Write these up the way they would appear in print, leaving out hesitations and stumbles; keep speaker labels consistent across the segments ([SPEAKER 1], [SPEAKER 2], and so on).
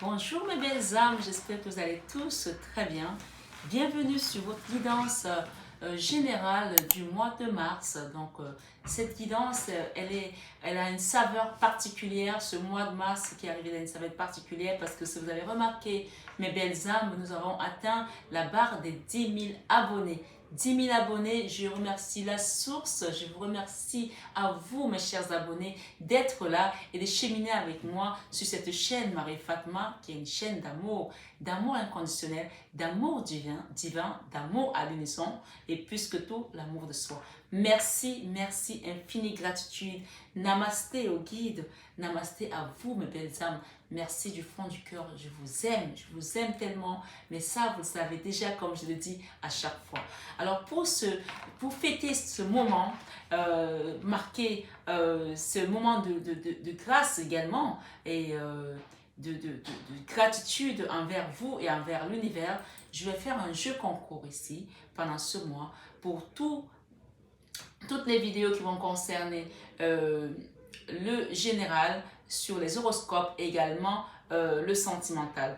[SPEAKER 1] Bonjour mes belles âmes, j'espère que vous allez tous très bien. Bienvenue sur votre guidance générale du mois de mars. Cette guidance, elle a une saveur particulière. Ce mois de mars qui est arrivé, il a une saveur particulière parce que si vous avez remarqué, mes belles âmes, nous avons atteint la barre des 10 000 abonnés. 10 000 abonnés, je remercie la source, je vous remercie à vous mes chers abonnés d'être là et de cheminer avec moi sur cette chaîne Marie Fatma qui est une chaîne d'amour, d'amour inconditionnel, d'amour divin, d'amour à l'unisson et plus que tout, l'amour de soi. Merci, merci, infinie gratitude. Namasté au guide, namasté à vous mes belles âmes. Merci du fond du cœur, je vous aime tellement, mais ça vous le savez déjà comme je le dis à chaque fois. Alors pour fêter ce moment, marquer ce moment de grâce également et de gratitude envers vous et envers l'univers, je vais faire un jeu concours ici pendant ce mois pour toutes les vidéos qui vont concerner le général sur les horoscopes et également le sentimental.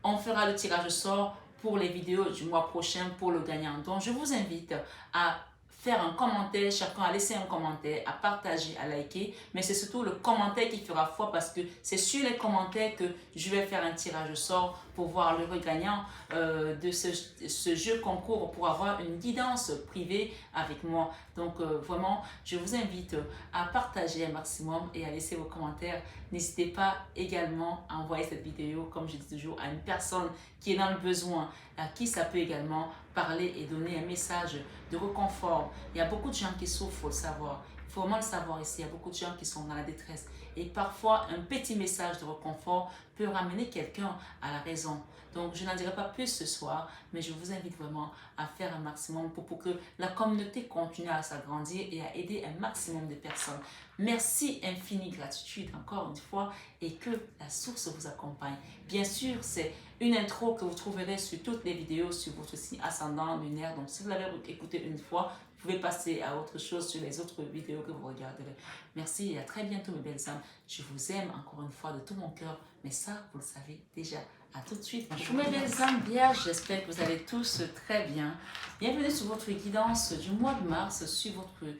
[SPEAKER 1] On fera le tirage au sort pour les vidéos du mois prochain pour le gagnant. Donc, je vous invite à faire un commentaire, chacun à laisser un commentaire, à partager, à liker, mais c'est surtout le commentaire qui fera foi parce que c'est sur les commentaires que je vais faire un tirage au sort pour voir le gagnant de ce jeu concours pour avoir une guidance privée avec moi. Vraiment, je vous invite à partager un maximum et à laisser vos commentaires. N'hésitez pas également à envoyer cette vidéo, comme je dis toujours, à une personne qui est dans le besoin, à qui ça peut également parler et donner un message de réconfort. Il y a beaucoup de gens qui souffrent, il faut le savoir. Il faut vraiment le savoir ici. Il y a beaucoup de gens qui sont dans la détresse. Et parfois, un petit message de réconfort peut ramener quelqu'un à la raison. Donc, je n'en dirai pas plus ce soir, mais je vous invite vraiment à faire un maximum pour que la communauté continue à s'agrandir et à aider un maximum de personnes. Merci, infinie gratitude encore une fois et que la source vous accompagne. Bien sûr, c'est une intro que vous trouverez sur toutes les vidéos sur votre signe ascendant lunaire. Donc, si vous l'avez écouté une fois, vous pouvez passer à autre chose sur les autres vidéos que vous regarderez. Merci et à très bientôt mes belles âmes. Je vous aime encore une fois de tout mon cœur, mais ça, vous le savez déjà. À tout de suite. Bonjour mes belles âmes vierges, j'espère que vous allez tous très bien. Bienvenue sur votre guidance du mois de mars, sur votre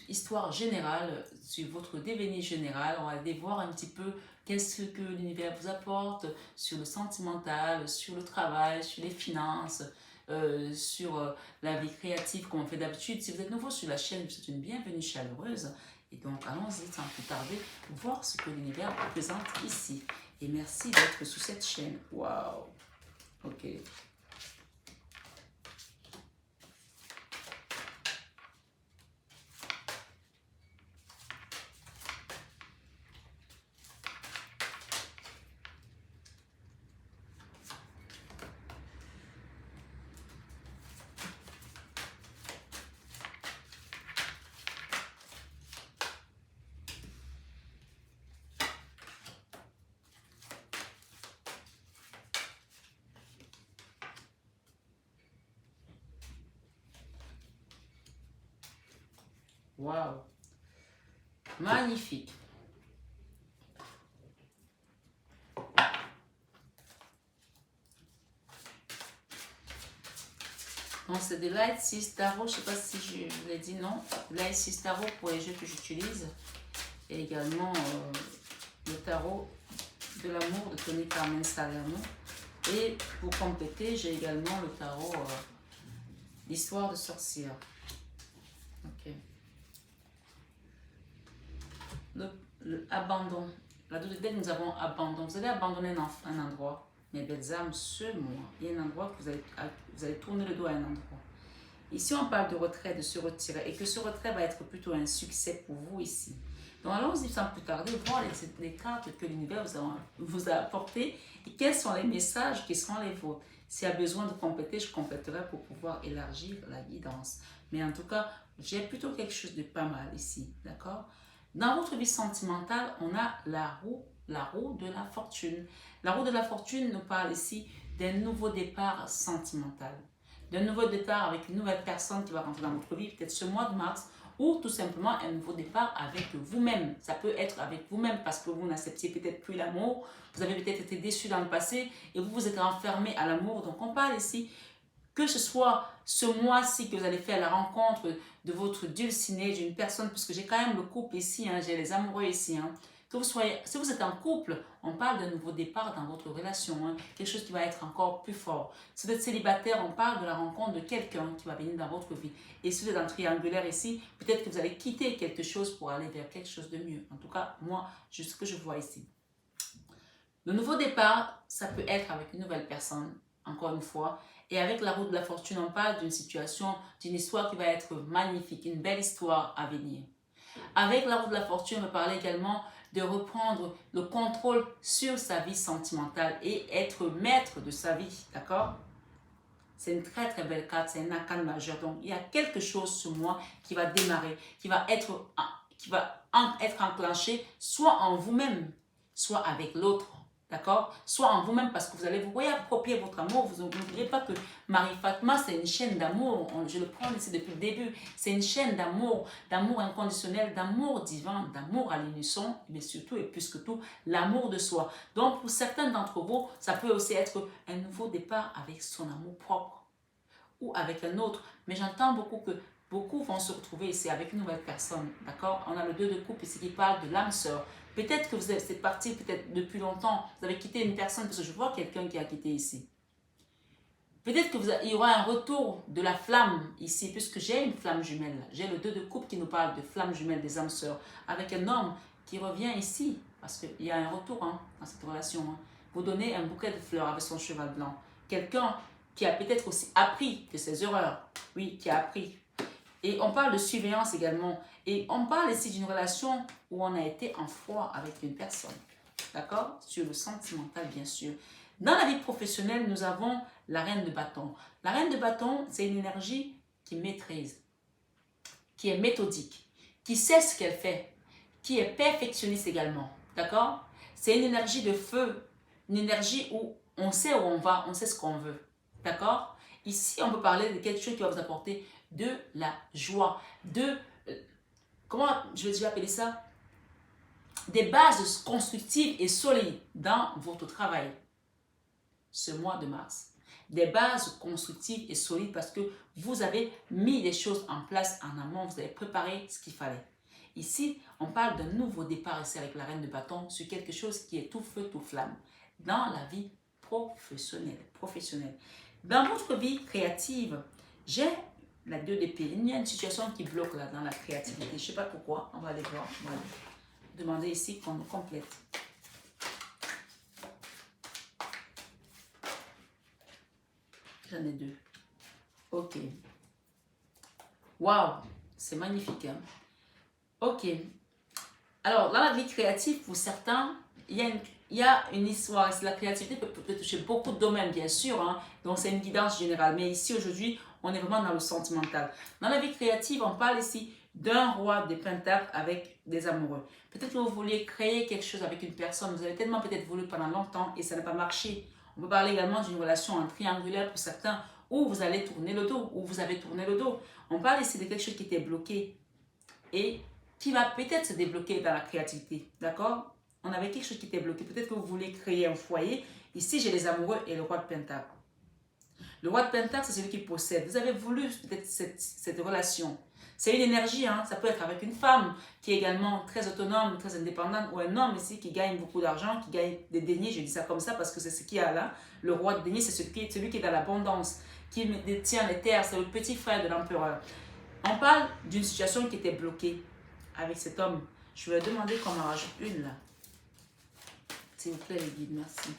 [SPEAKER 1] histoire générale, sur votre devenir général. On va aller voir un petit peu qu'est-ce que l'univers vous apporte sur le sentimental, sur le travail, sur les finances, sur la vie créative comme on fait d'habitude. Si vous êtes nouveau sur la chaîne, c'est une bienvenue chaleureuse. Et donc, allons-y sans plus tarder, voir ce que l'univers vous présente ici. Et merci d'être sur cette chaîne. Waouh! Ok. Waouh! Magnifique! Donc, c'est des Light 6 Tarot. Je ne sais pas si je vous l'ai dit, non. Light 6 Tarot pour les jeux que j'utilise. Et également le tarot de l'amour de Tony Carmen Salerno. Et pour compléter, j'ai également le tarot l'histoire de sorcière. Ok. Le abandon. La double dette, nous avons abandon. Vous allez abandonner un endroit. Mes belles âmes, ce mois, il y a un endroit que vous allez tourner le dos à un endroit. Ici, on parle de retrait, de se retirer, et que ce retrait va être plutôt un succès pour vous ici. Donc, allons-y sans plus tarder, voir les cartes que l'univers vous a apportées et quels sont les messages qui seront les vôtres. S'il y a besoin de compléter, je compléterai pour pouvoir élargir la guidance. Mais en tout cas, j'ai plutôt quelque chose de pas mal ici, d'accord? Dans votre vie sentimentale, on a la roue de la fortune. La roue de la fortune nous parle ici d'un nouveau départ sentimental. D'un nouveau départ avec une nouvelle personne qui va rentrer dans votre vie. Peut-être ce mois de mars, ou tout simplement un nouveau départ avec vous-même. Ça peut être avec vous-même parce que vous n'acceptiez peut-être plus l'amour, vous avez peut-être été déçu dans le passé et vous vous êtes enfermé à l'amour. Donc on parle ici que ce soit ce mois-ci que vous allez faire la rencontre de votre dulciné, d'une personne, puisque j'ai quand même le couple ici, hein, j'ai les amoureux ici. Hein. Que vous soyez, si vous êtes en couple, on parle d'un nouveau départ dans votre relation, hein, quelque chose qui va être encore plus fort. Si vous êtes célibataire, on parle de la rencontre de quelqu'un qui va venir dans votre vie. Et si vous êtes en triangulaire ici, peut-être que vous allez quitter quelque chose pour aller vers quelque chose de mieux. En tout cas, moi, c'est ce que je vois ici. Le nouveau départ, ça peut être avec une nouvelle personne, encore une fois. Et avec la roue de la fortune, on parle d'une situation, d'une histoire qui va être magnifique, une belle histoire à venir. Avec la roue de la fortune, on va parler également de reprendre le contrôle sur sa vie sentimentale et être maître de sa vie, d'accord? C'est une très très belle carte, c'est un arcane majeur. Donc, il y a quelque chose sur moi qui va démarrer, qui va être enclenché, soit en vous-même, soit avec l'autre. D'accord? Soit en vous-même parce que vous allez vous réapproprier votre amour. Vous n'oubliez pas que Marie Fatma, c'est une chaîne d'amour. Je le prends ici depuis le début. C'est une chaîne d'amour inconditionnel, d'amour divin, d'amour à l'unisson, mais surtout et plus que tout, l'amour de soi. Donc, pour certains d'entre vous, ça peut aussi être un nouveau départ avec son amour propre ou avec un autre. Mais j'entends beaucoup que beaucoup vont se retrouver ici avec une nouvelle personne. D'accord? On a le 2 de coupe ici qui parle de l'âme sœur. Peut-être que vous êtes parti peut-être depuis longtemps, vous avez quitté une personne, parce que je vois quelqu'un qui a quitté ici. Peut-être qu'il y aura un retour de la flamme ici, puisque j'ai une flamme jumelle. J'ai le 2 de coupe qui nous parle de flamme jumelle des âmes sœurs, avec un homme qui revient ici, parce qu'il y a un retour hein, dans cette relation. Hein. Vous donnez un bouquet de fleurs avec son cheval blanc. Quelqu'un qui a peut-être aussi appris de ses erreurs. Oui, qui a appris. Et on parle de surveillance également. Et on parle ici d'une relation où on a été en froid avec une personne. D'accord? Sur le sentimental, bien sûr. Dans la vie professionnelle, nous avons la reine de bâton. La reine de bâton, c'est une énergie qui maîtrise, qui est méthodique, qui sait ce qu'elle fait, qui est perfectionniste également. D'accord? C'est une énergie de feu, une énergie où on sait où on va, on sait ce qu'on veut. D'accord? Ici, on peut parler de quelque chose qui va vous apporter de la joie, de, comment je vais appeler ça? Des bases constructives et solides dans votre travail ce mois de mars. Des bases constructives et solides parce que vous avez mis les choses en place en amont, vous avez préparé ce qu'il fallait. Ici, on parle d'un nouveau départ ici avec la reine de bâton sur quelque chose qui est tout feu, tout flamme dans la vie professionnelle. Dans votre vie créative, j'ai la 2 d'épée. Il y a une situation qui bloque là dans la créativité. Je ne sais pas pourquoi. On va aller voir. On va demander ici qu'on complète. J'en ai 2. Ok. Waouh, c'est magnifique. Hein? Ok. Alors, dans la vie créative, pour certains, il y a une histoire. La créativité peut toucher beaucoup de domaines, bien sûr. Hein? Donc, c'est une guidance générale. Mais ici, aujourd'hui, on est vraiment dans le sentimental. Dans la vie créative, on parle ici d'un roi des pentacles avec des amoureux. Peut-être que vous vouliez créer quelque chose avec une personne. Vous avez tellement peut-être voulu pendant longtemps et ça n'a pas marché. On peut parler également d'une relation en triangulaire pour certains où vous allez tourner le dos, où vous avez tourné le dos. On parle ici de quelque chose qui était bloqué et qui va peut-être se débloquer dans la créativité. D'accord? On avait quelque chose qui était bloqué. Peut-être que vous voulez créer un foyer. Ici, j'ai les amoureux et le roi de pentacles. Le roi de pentacles, c'est celui qui possède. Vous avez voulu peut-être cette relation. C'est une énergie, hein? Ça peut être avec une femme qui est également très autonome, très indépendante, ou un homme ici qui gagne beaucoup d'argent, qui gagne des deniers. Je dis ça comme ça parce que c'est ce qu'il y a là. Le roi de deniers, c'est celui qui est dans l'abondance, qui détient les terres. C'est le petit frère de l'empereur. On parle d'une situation qui était bloquée avec cet homme. Je vais demander qu'on en rajoute une là. S'il vous plaît, les guides, merci.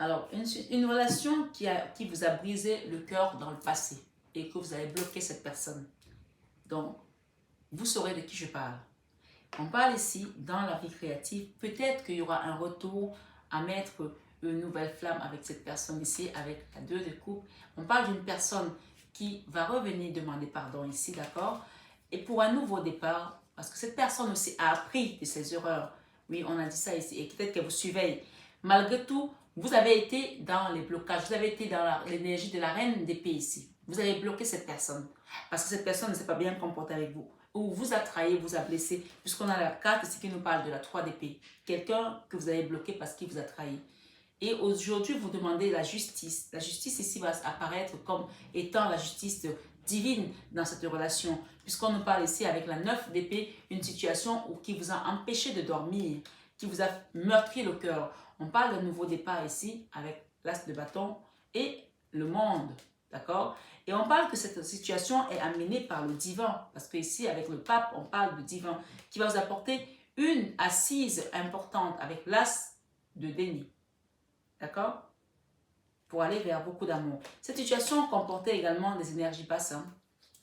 [SPEAKER 1] Alors, une relation qui vous a brisé le cœur dans le passé et que vous avez bloqué cette personne. Donc, vous saurez de qui je parle. On parle ici, dans la vie créative, peut-être qu'il y aura un retour à mettre une nouvelle flamme avec cette personne ici, avec la 2 de coupe. On parle d'une personne qui va revenir demander pardon ici, d'accord? Et pour un nouveau départ, parce que cette personne aussi a appris de ses erreurs. Oui, on a dit ça ici, et peut-être qu'elle vous surveille. Malgré tout, vous avez été dans les blocages, vous avez été dans l'énergie de la reine d'épée ici. Vous avez bloqué cette personne, parce que cette personne ne s'est pas bien comportée avec vous, ou vous a trahi, vous a blessé, puisqu'on a la carte ici qui nous parle de la 3 d'épée. Quelqu'un que vous avez bloqué parce qu'il vous a trahi. Et aujourd'hui, vous demandez la justice. La justice ici va apparaître comme étant la justice divine dans cette relation. Puisqu'on nous parle ici avec la 9 d'épée, une situation qui vous a empêché de dormir, qui vous a meurtri le cœur. On parle d'un nouveau départ ici avec l'as de bâton et le monde. D'accord? Et on parle que cette situation est amenée par le divin. Parce que ici, avec le pape, on parle du divin qui va vous apporter une assise importante avec l'as de déni. D'accord? Pour aller vers beaucoup d'amour. Cette situation comportait également des énergies basses. Hein?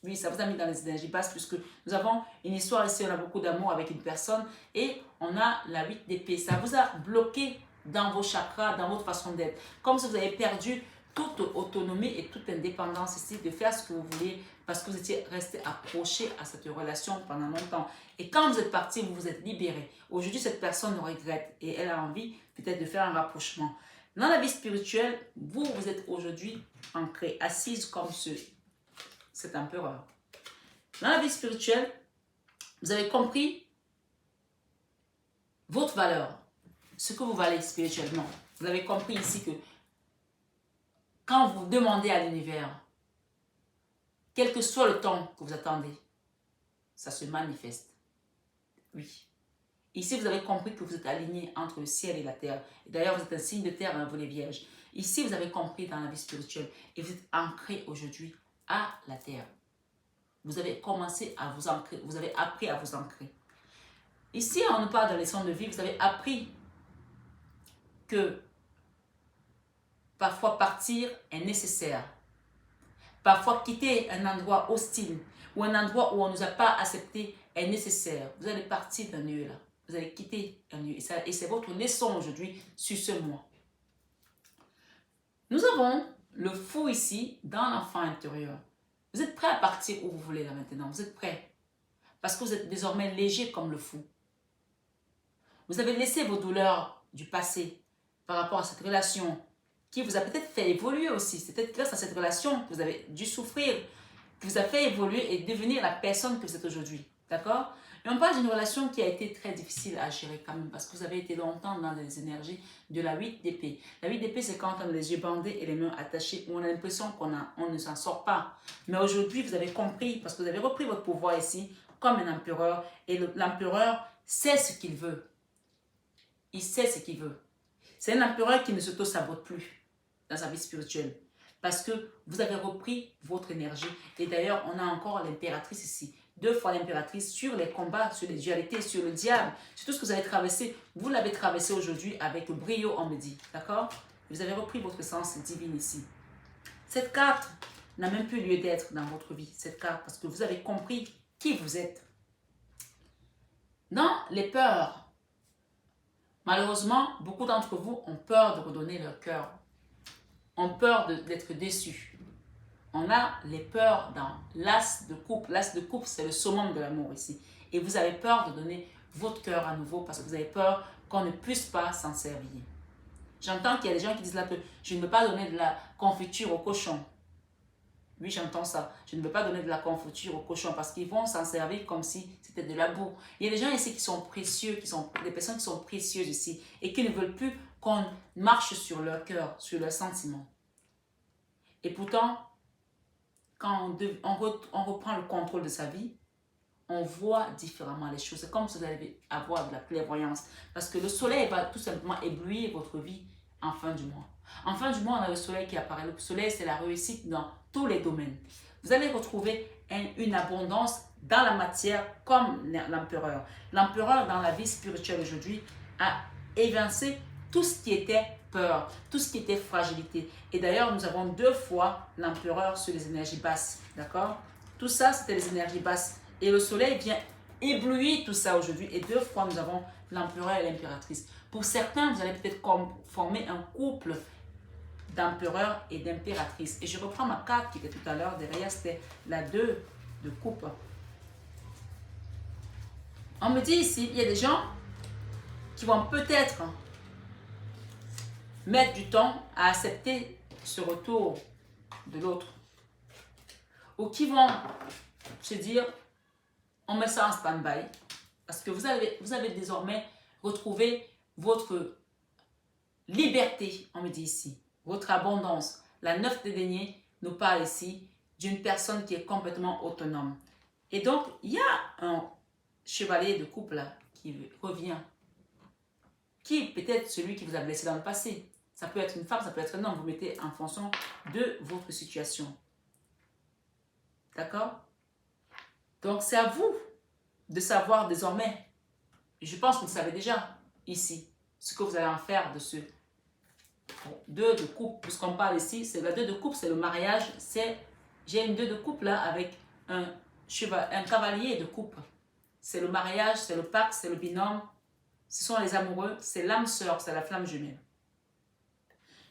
[SPEAKER 1] Oui, ça vous a mis dans les énergies basses puisque nous avons une histoire ici, on a beaucoup d'amour avec une personne et on a la 8 d'épée. Ça vous a bloqué dans vos chakras, dans votre façon d'être. Comme si vous avez perdu toute autonomie et toute indépendance ici de faire ce que vous voulez parce que vous étiez resté accroché à cette relation pendant longtemps. Et quand vous êtes parti, vous vous êtes libéré. Aujourd'hui, cette personne regrette et elle a envie peut-être de faire un rapprochement. Dans la vie spirituelle, vous êtes aujourd'hui ancré, assise comme cet empereur. Dans la vie spirituelle, vous avez compris votre valeur, ce que vous valez spirituellement. Vous avez compris ici que quand vous demandez à l'univers, quel que soit le temps que vous attendez, ça se manifeste. Oui. Ici, vous avez compris que vous êtes aligné entre le ciel et la terre. D'ailleurs, vous êtes un signe de terre, hein, vous les vierges. Ici, vous avez compris dans la vie spirituelle et vous êtes ancré aujourd'hui à la terre. Vous avez commencé à vous ancrer, vous avez appris à vous ancrer. Ici, on nous parle de leçon de vie, vous avez appris que parfois partir est nécessaire. Parfois quitter un endroit hostile ou un endroit où on ne nous a pas accepté est nécessaire. Vous allez partir d'un lieu là. Vous allez quitter un lieu. Et c'est votre leçon aujourd'hui sur ce mois. Nous avons le fou ici dans l'enfant intérieur. Vous êtes prêt à partir où vous voulez là maintenant. Vous êtes prêt. Parce que vous êtes désormais léger comme le fou. Vous avez laissé vos douleurs du passé par rapport à cette relation qui vous a peut-être fait évoluer aussi. C'est peut-être grâce à cette relation que vous avez dû souffrir, qui vous a fait évoluer et devenir la personne que vous êtes aujourd'hui. D'accord? Et on parle d'une relation qui a été très difficile à gérer quand même parce que vous avez été longtemps dans les énergies de la 8 d'épée. La 8 d'épée, c'est quand on a les yeux bandés et les mains attachées où on a l'impression qu'on ne s'en sort pas. Mais aujourd'hui, vous avez compris parce que vous avez repris votre pouvoir ici comme un empereur et l'empereur sait ce qu'il veut. Il sait ce qu'il veut. C'est un empereur qui ne s'auto-sabote plus dans sa vie spirituelle parce que vous avez repris votre énergie. Et d'ailleurs, on a encore l'impératrice ici. 2 fois l'impératrice sur les combats, sur les dualités, sur le diable, sur tout ce que vous avez traversé. Vous l'avez traversé aujourd'hui avec brio, on me dit. D'accord? Vous avez repris votre essence divine ici. Cette carte n'a même plus lieu d'être dans votre vie. Cette carte, parce que vous avez compris qui vous êtes. Dans les peurs, malheureusement, beaucoup d'entre vous ont peur de redonner leur cœur. Ont peur d'être déçus. On a les peurs dans l'as de coupe. L'as de coupe, c'est le summum de l'amour ici. Et vous avez peur de donner votre cœur à nouveau parce que vous avez peur qu'on ne puisse pas s'en servir. J'entends qu'il y a des gens qui disent là que je ne veux pas donner de la confiture au cochon. Oui, j'entends ça. Je ne veux pas donner de la confiture au cochon parce qu'ils vont s'en servir comme si c'était de la boue. Il y a des gens ici qui sont précieux, des personnes qui sont précieuses ici et qui ne veulent plus qu'on marche sur leur cœur, sur leurs sentiments. Et pourtant, quand on reprend le contrôle de sa vie, on voit différemment les choses. C'est comme si vous allez avoir de la clairvoyance. Parce que le soleil va tout simplement éblouir votre vie en fin du mois. En fin du mois, on a le soleil qui apparaît. Le soleil, c'est la réussite dans tous les domaines. Vous allez retrouver une abondance dans la matière comme l'empereur. L'empereur, dans la vie spirituelle aujourd'hui, a évincé tout ce qui était peur, tout ce qui était fragilité. Et d'ailleurs, nous avons 2 fois l'empereur sur les énergies basses. D'accord? Tout ça, c'était les énergies basses. Et le soleil vient ébloui tout ça aujourd'hui. Et 2 fois, nous avons l'empereur et l'impératrice. Pour certains, vous allez peut-être former un couple d'empereur et d'impératrice. Et je reprends ma carte qui était tout à l'heure. Derrière, c'était la 2 de coupe. On me dit ici, il y a des gens qui vont peut-être mettre du temps à accepter ce retour de l'autre. Ou qui vont se dire, on met ça en stand-by. Parce que vous avez désormais retrouvé votre liberté, on me dit ici, votre abondance. La 9 des deniers nous parle ici d'une personne qui est complètement autonome. Et donc, il y a un chevalier de coupe là qui revient, qui est peut-être celui qui vous a blessé dans le passé. Ça peut être une femme, ça peut être un homme. Vous mettez en fonction de votre situation. D'accord? Donc, c'est à vous de savoir désormais, je pense que vous le savez déjà ici, ce que vous allez en faire de ce 2 de coupe. Puisqu'on parle ici, c'est la 2 de coupe, c'est le mariage. J'ai une 2 de coupe là avec un cavalier de coupe. C'est le mariage, c'est le pacte, c'est le binôme. Ce sont les amoureux, c'est l'âme sœur, c'est la flamme jumelle.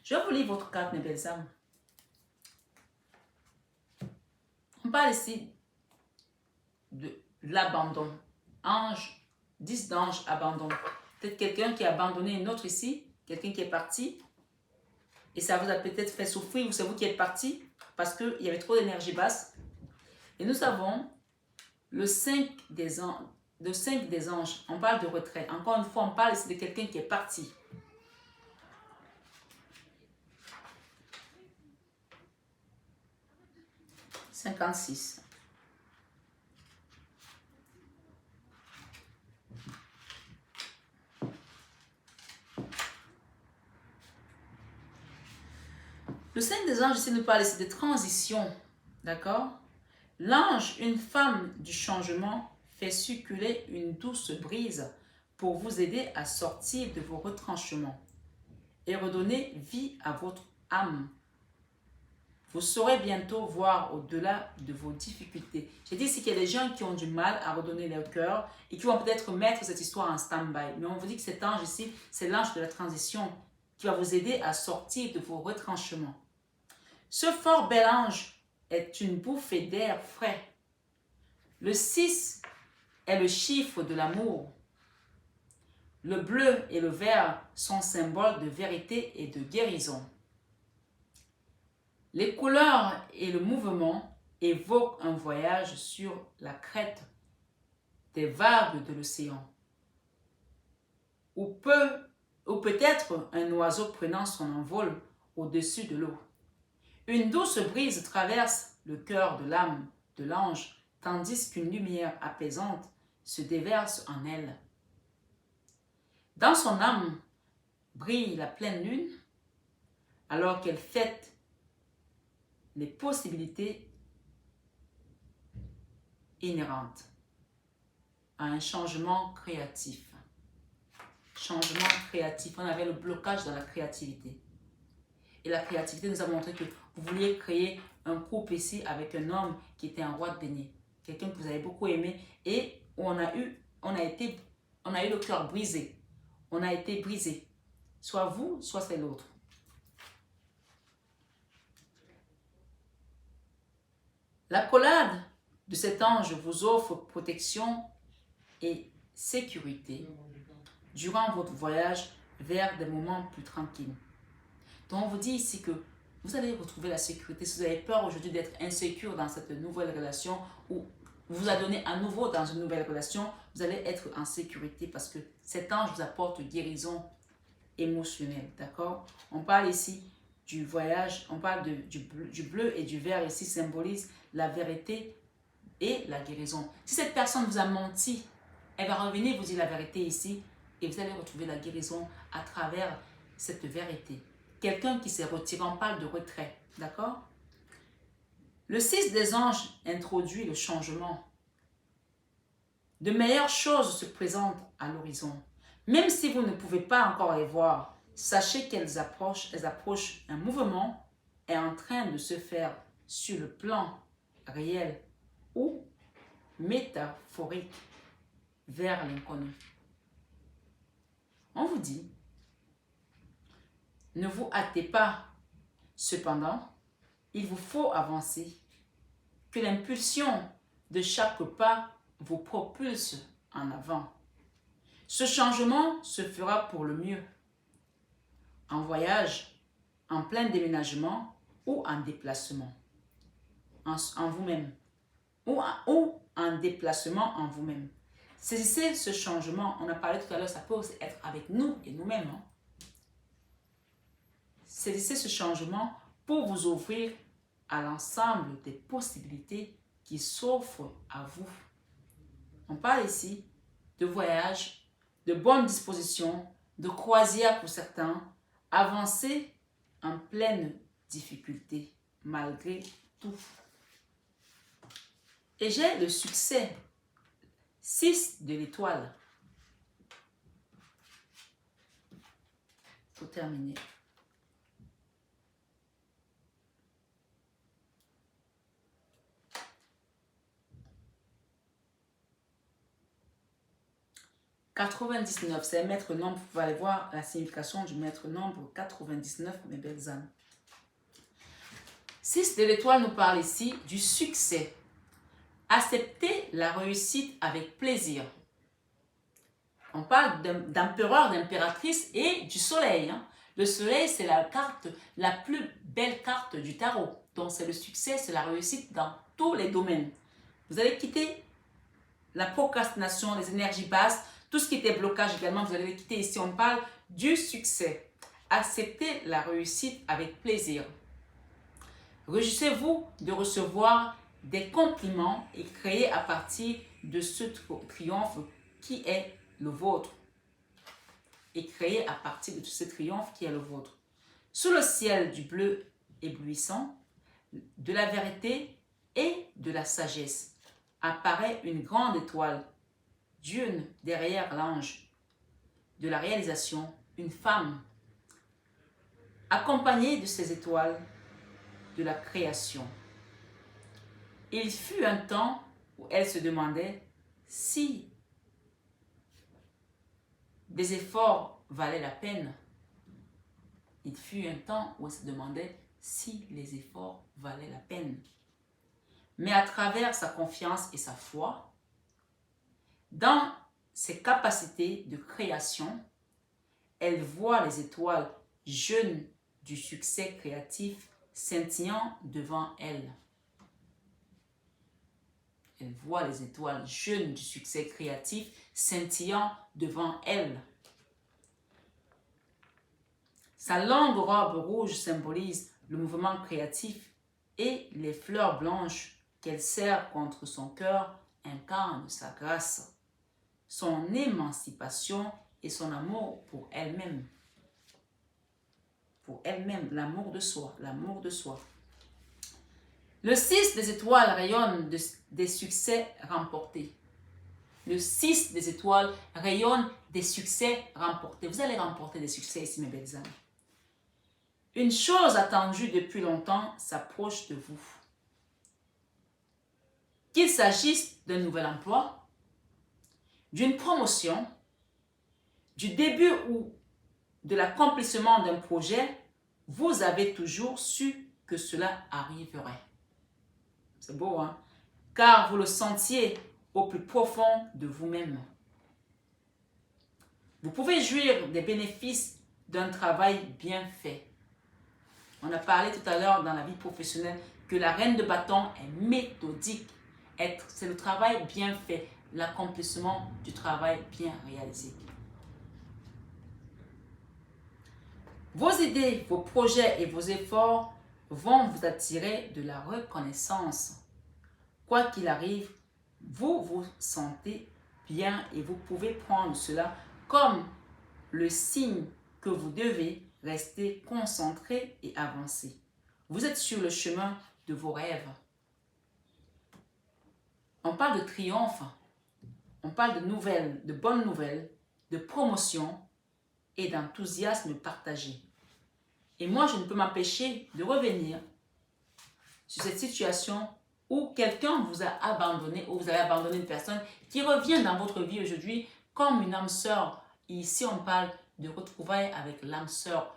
[SPEAKER 1] Je vais vous lire votre carte, mes belles âmes. On parle ici de l'abandon. Ange, 10 d'ange, abandon. Peut-être quelqu'un qui a abandonné une autre ici, quelqu'un qui est parti. Et ça vous a peut-être fait souffrir, ou c'est vous qui êtes parti, parce qu'il y avait trop d'énergie basse. Et nous avons le 5 des anges. Le 5 des anges, on parle de retrait. Encore une fois, on parle ici de quelqu'un qui est parti. « 56. Le 5 des anges ici nous parle ici de transition. D'accord? L'ange, une femme du changement, fait circuler une douce brise pour vous aider à sortir de vos retranchements et redonner vie à votre âme. Vous saurez bientôt voir au-delà de vos difficultés. J'ai dit ici qu'il y a des gens qui ont du mal à redonner leur cœur et qui vont peut-être mettre cette histoire en stand-by. Mais on vous dit que cet ange ici, c'est l'ange de la transition qui va vous aider à sortir de vos retranchements. Ce fort bel ange est une bouffée d'air frais. Le 6 est le chiffre de l'amour. Le bleu et le vert sont symboles de vérité et de guérison. Les couleurs et le mouvement évoquent un voyage sur la crête des vagues de l'océan. Ou peut-être un oiseau prenant son envol au-dessus de l'eau. Une douce brise traverse le cœur de l'âme de l'ange, tandis qu'une lumière apaisante se déverse en elle. Dans son âme brille la pleine lune, alors qu'elle fête les possibilités inhérentes à un changement créatif. Changement créatif. On avait le blocage dans la créativité. Et la créativité nous a montré que vous vouliez créer un couple ici avec un homme qui était un roi de deniers. Quelqu'un que vous avez beaucoup aimé et où on a eu le cœur brisé. On a été brisé. Soit vous, soit c'est l'autre. L'accolade de cet ange vous offre protection et sécurité durant votre voyage vers des moments plus tranquilles. Donc on vous dit ici que vous allez retrouver la sécurité. Si vous avez peur aujourd'hui d'être insécure dans cette nouvelle relation ou vous a donné à nouveau dans une nouvelle relation, vous allez être en sécurité parce que cet ange vous apporte guérison émotionnelle. D'accord? On parle ici du voyage, on parle du bleu et du vert ici symbolise la vérité et la guérison. Si cette personne vous a menti, elle va revenir vous dire la vérité ici et vous allez retrouver la guérison à travers cette vérité. Quelqu'un qui s'est retiré, on parle de retrait, d'accord? Le 6 des anges introduit le changement. De meilleures choses se présentent à l'horizon. Même si vous ne pouvez pas encore les voir, sachez qu'elles approchent. Un mouvement est en train de se faire sur le plan réel ou métaphorique. vers l'inconnu. On vous dit, ne vous hâtez pas. Cependant, il vous faut avancer, que l'impulsion de chaque pas vous propulse en avant. Ce changement se fera pour le mieux, en voyage, en plein déménagement ou en déplacement, en vous-même, ou en déplacement en vous-même. Saisissez ce changement, on a parlé tout à l'heure, ça peut aussi être avec nous et nous-mêmes. Saisissez ce changement pour vous ouvrir à l'ensemble des possibilités qui s'offrent à vous. On parle ici de voyage, de bonnes dispositions, de croisière pour certains, avancer en pleine difficulté, malgré tout. Et j'ai le succès, 6 de l'étoile. Pour terminer. « 99, c'est le maître nombre. Vous allez voir la signification du maître nombre 99, mes belles âmes. 6 de l'étoile nous parle ici du succès. Accepter la réussite avec plaisir. On parle d'empereur, d'impératrice et du soleil. Le soleil, c'est la carte, la plus belle carte du tarot. Donc, c'est le succès, c'est la réussite dans tous les domaines. Vous allez quitter la procrastination, les énergies basses, tout ce qui était blocage également, vous allez les quitter. Ici, on parle du succès. Acceptez la réussite avec plaisir. Réjouissez-vous de recevoir des compliments et créer à partir de ce triomphe qui est le vôtre. Et créer à partir de ce triomphe qui est le vôtre. Sous le ciel du bleu éblouissant, de la vérité et de la sagesse, apparaît une grande étoile, Dieu derrière l'ange, de la réalisation, une femme, accompagnée de ces étoiles de la création. Il fut un temps où elle se demandait si des efforts valaient la peine. Il fut un temps où elle se demandait si les efforts valaient la peine. Mais à travers sa confiance et sa foi, dans ses capacités de création, elle voit les étoiles jeunes du succès créatif scintillant devant elle. Elle voit les étoiles jeunes du succès créatif scintillant devant elle. Sa longue robe rouge symbolise le mouvement créatif et les fleurs blanches qu'elle serre contre son cœur incarnent sa grâce, son émancipation et son amour pour elle-même. Pour elle-même, l'amour de soi, l'amour de soi. Le 6 des étoiles rayonne des succès remportés. Le 6 des étoiles rayonne des succès remportés. Vous allez remporter des succès ici, mes belles âmes. Une chose attendue depuis longtemps s'approche de vous. Qu'il s'agisse d'un nouvel emploi, d'une promotion, du début ou de l'accomplissement d'un projet, vous avez toujours su que cela arriverait. C'est beau, hein? Car vous le sentiez au plus profond de vous-même. Vous pouvez jouir des bénéfices d'un travail bien fait. On a parlé tout à l'heure dans la vie professionnelle que la reine de bâton est méthodique. C'est le travail bien fait, l'accomplissement du travail bien réalisé. Vos idées, vos projets et vos efforts vont vous attirer de la reconnaissance. Quoi qu'il arrive, vous vous sentez bien et vous pouvez prendre cela comme le signe que vous devez rester concentré et avancer. Vous êtes sur le chemin de vos rêves. On parle de triomphe, on parle de nouvelles, de bonnes nouvelles, de promotion et d'enthousiasme partagé. Et moi, je ne peux m'empêcher de revenir sur cette situation ou quelqu'un vous a abandonné ou vous avez abandonné une personne qui revient dans votre vie aujourd'hui comme une âme sœur. Ici, on parle de retrouvailles avec l'âme sœur,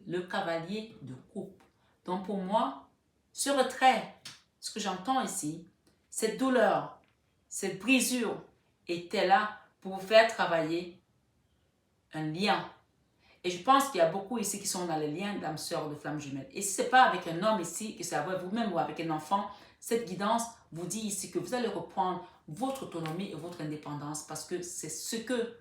[SPEAKER 1] le cavalier de coupe. Donc pour moi, ce retrait, ce que j'entends ici, cette douleur, cette brisure était là pour vous faire travailler un lien. Et je pense qu'il y a beaucoup ici qui sont dans les liens d'âme sœur ou de flamme jumelle. Et si ce n'est pas avec un homme ici, que c'est avec vous-même ou avec un enfant, cette guidance vous dit ici que vous allez reprendre votre autonomie et votre indépendance parce que c'est ce que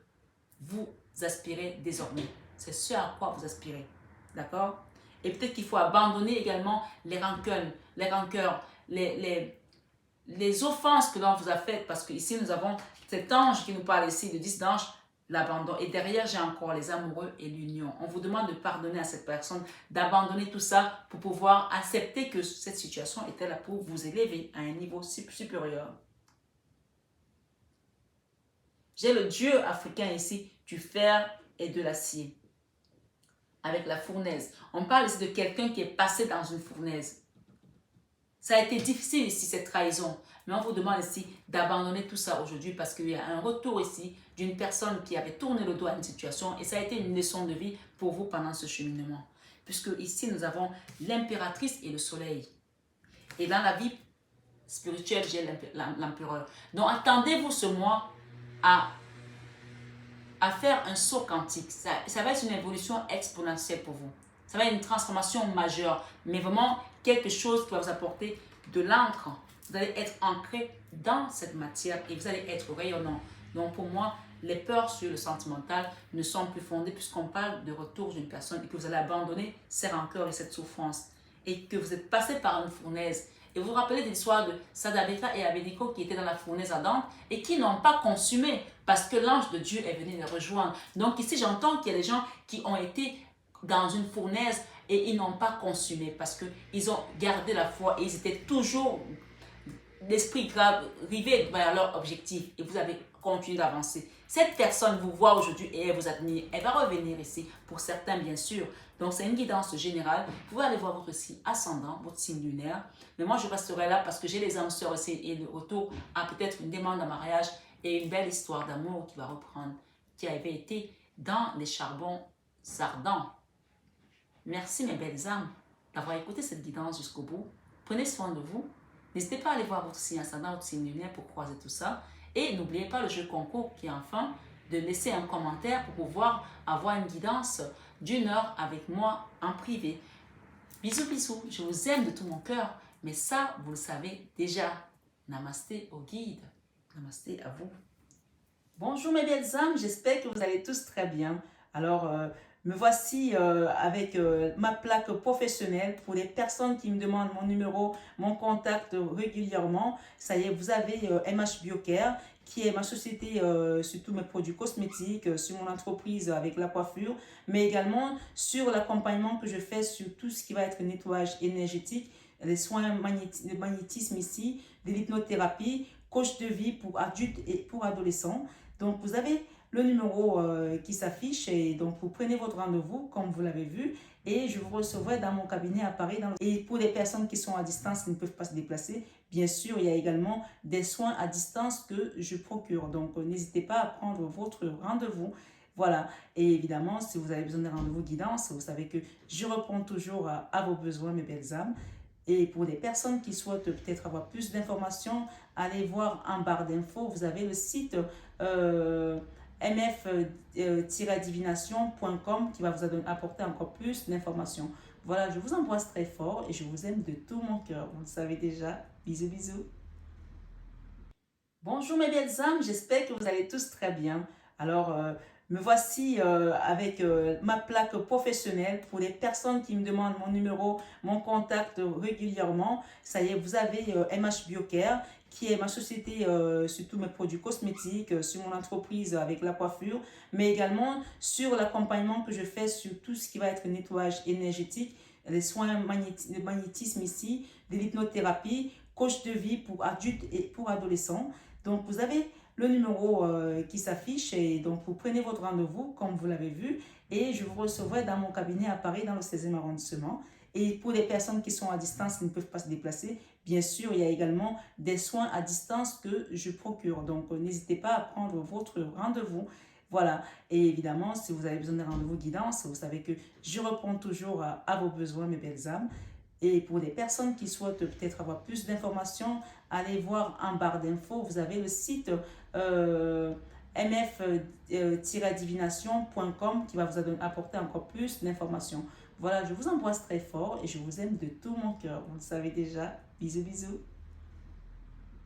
[SPEAKER 1] vous aspirez désormais. C'est ce à quoi vous aspirez. D'accord? Et peut-être qu'il faut abandonner également les rancœurs, les offenses que l'on vous a faites parce qu'ici nous avons cet ange qui nous parle ici, le 10 d'ange, l'abandon. Et derrière, j'ai encore les amoureux et l'union. On vous demande de pardonner à cette personne, d'abandonner tout ça pour pouvoir accepter que cette situation était là pour vous élever à un niveau supérieur. J'ai le dieu africain ici, du fer et de l'acier, avec la fournaise. On parle ici de quelqu'un qui est passé dans une fournaise. Ça a été difficile ici, cette trahison. Mais on vous demande ici d'abandonner tout ça aujourd'hui parce qu'il y a un retour ici d'une personne qui avait tourné le dos à une situation et ça a été une leçon de vie pour vous pendant ce cheminement. Puisque ici, nous avons l'impératrice et le soleil. Et dans la vie spirituelle, j'ai l'empereur. Donc, attendez-vous ce mois à faire un saut quantique. Ça va être une évolution exponentielle pour vous. Ça va être une transformation majeure, mais vraiment quelque chose qui va vous apporter de l'encre. Vous allez être ancré dans cette matière et vous allez être rayonnant. Donc pour moi, les peurs sur le sentimental ne sont plus fondées puisqu'on parle de retour d'une personne et que vous allez abandonner ces rancœurs et cette souffrance et que vous êtes passé par une fournaise. Et vous vous rappelez de l'histoire de Sadabeka et Abednego qui étaient dans la fournaise ardente et qui n'ont pas consumé parce que l'ange de Dieu est venu les rejoindre. Donc ici, j'entends qu'il y a des gens qui ont été dans une fournaise et ils n'ont pas consumé parce qu'ils ont gardé la foi et ils étaient toujours l'esprit grave, rivé vers leur objectif et vous avez continué d'avancer. Cette personne vous voit aujourd'hui et elle vous admire. Elle va revenir ici, pour certains bien sûr. Donc c'est une guidance générale. Vous pouvez aller voir votre signe ascendant, votre signe lunaire. Mais moi je resterai là parce que j'ai les âmes sœurs aussi et le retour à peut-être une demande en mariage et une belle histoire d'amour qui va reprendre, qui avait été dans les charbons ardents. Merci mes belles âmes d'avoir écouté cette guidance jusqu'au bout. Prenez soin de vous. N'hésitez pas à aller voir votre signe ascendant, votre signe lunaire pour croiser tout ça. Et n'oubliez pas le jeu concours qui est enfin de laisser un commentaire pour pouvoir avoir une guidance d'1 heure avec moi en privé. Bisous, bisous. Je vous aime de tout mon cœur. Mais ça, vous le savez déjà. Namasté au guide. Namasté à vous. Bonjour mes belles âmes. J'espère que vous allez tous très bien. Alors, me voici avec ma plaque professionnelle pour les personnes qui me demandent mon numéro, mon contact régulièrement. Ça y est, vous avez MH Biocare qui est ma société sur tous mes produits cosmétiques, sur mon entreprise avec la coiffure, mais également sur l'accompagnement que je fais sur tout ce qui va être nettoyage énergétique, les soins de magnétisme ici, de l'hypnothérapie, coach de vie pour adultes et pour adolescents. Donc, vous avez le numéro qui s'affiche et donc vous prenez votre rendez-vous comme vous l'avez vu et je vous recevrai dans mon cabinet à Paris. Et pour les personnes qui sont à distance, qui ne peuvent pas se déplacer, bien sûr, il y a également des soins à distance que je procure. Donc, n'hésitez pas à prendre votre rendez-vous. Voilà. Et évidemment, si vous avez besoin d'un rendez-vous guidance, vous savez que je réponds toujours à vos besoins, mes belles âmes. Et pour les personnes qui souhaitent peut-être avoir plus d'informations, allez voir en barre d'infos. Vous avez le site mf-divination.com qui va vous apporter encore plus d'informations. Voilà, je vous embrasse très fort et je vous aime de tout mon cœur. Vous le savez déjà. Bisous, bisous. Bonjour mes belles âmes, j'espère que vous allez tous très bien. Alors, me voici avec ma plaque professionnelle pour les personnes qui me demandent mon numéro, mon contact régulièrement. Ça y est, vous avez MH Biocare qui est ma société sur tous mes produits cosmétiques, sur mon entreprise avec la coiffure, mais également sur l'accompagnement que je fais sur tout ce qui va être nettoyage énergétique, les soins de magnétisme ici, de l'hypnothérapie, coach de vie pour adultes et pour adolescents. Donc, vous avez le numéro qui s'affiche et donc vous prenez votre rendez-vous comme vous l'avez vu et je vous recevrai dans mon cabinet à Paris dans le 16e arrondissement.
[SPEAKER 2] Et pour les personnes qui sont à distance, qui ne peuvent pas se déplacer, bien sûr, il y a également des soins à distance que je procure. Donc, n'hésitez pas à prendre votre rendez-vous. Voilà. Et évidemment, si vous avez besoin d'un rendez-vous guidance, vous savez que je réponds toujours à vos besoins, mes belles âmes. Et pour les personnes qui souhaitent peut-être avoir plus d'informations, allez voir en barre d'infos, vous avez le site mf-divination.com qui va vous apporter encore plus d'informations. Voilà, je vous embrasse très fort et je vous aime de tout mon cœur. Vous le savez déjà. Bisous, bisous.